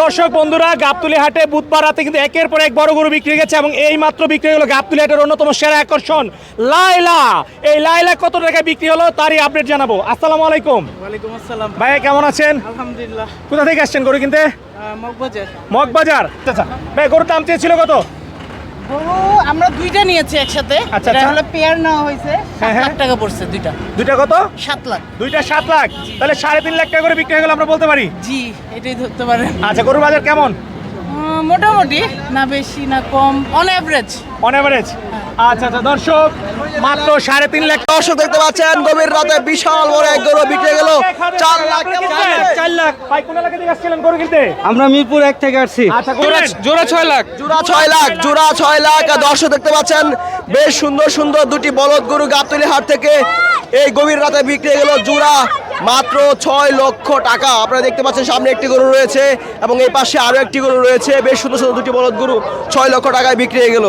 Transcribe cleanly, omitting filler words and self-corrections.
দর্শক বন্ধুরা, গাবতলী হাটে বুধবার রাতে কিন্তু একের পর এক বড় গরু বিক্রি হয়ে গেছে এবং এই মাত্র বিক্রি হলো গাবতলী হাটের অন্যতম সেরা আকর্ষণ লাইলা। এই লাইলা কত টাকায় বিক্রি হলো তারই আপডেট জানাবো। আসসালামু আলাইকুম। ওয়ালাইকুম আসসালাম। ভাইয়া কেমন আছেন? আলহামদুলিল্লাহ। কোথা থেকে আসছেন গরু কিনতে? মগবাজার। মগবাজার। আচ্ছা ভাই, গরুর দাম চেয়েছিল কত? গরু আমরা দুইটা নিয়েছি একসাথে। আচ্ছা, এটা আচ্ছা। হলো পেয়ার নেওয়া হয়েছে। হ্যাঁ, 7 হ্যাঁ। লাখ টাকা পড়ছে দুইটা। দুইটা কত? 7 লাখ। দুইটা 7 লাখ। তাহলে 3.5 লাখ টাকা করে বিক্রি হয়ে গেল আমরা বলতে পারি। জি, এটাই ধরতে পারেন। আচ্ছা, গরুর বাজার কেমন? মোটামুটি, না বেশি না কম, অন এভারেজ। On average. আচ্ছা আচ্ছা, দর্শক মাত্র 3.5 লাখ। দর্শক দেখতে পাচ্ছেন গভীর রাতে বিশাল বড় এক গরু বিক্রি গেল 4 লাখ। 4 লাখ। ভাই কোন এলাকা থেকে আসছিলেন গরু কিনতে? আমরা মিরপুর 1 থেকে আসছি। আচ্ছা, জোড়া 6 লাখ। জোড়া 6 লাখ, জোড়া 6 লাখ। দর্শক দেখতে পাচ্ছেন বেশ সুন্দর সুন্দর দুটি বলদ গরু গাবতলী হাট থেকে এই গভীর রাতে বিক্রি গেল জোড়া মাত্র 6 লক্ষ টাকা। আপনারা দেখতে পাচ্ছেন সামনে একটি গরু রয়েছে এবং এই পাশে আরো একটি গরু রয়েছে। বেশ সুন্দর সুন্দর দুটি বলদ গরু 6 লক্ষ টাকায় বিক্রি হয়ে গেল।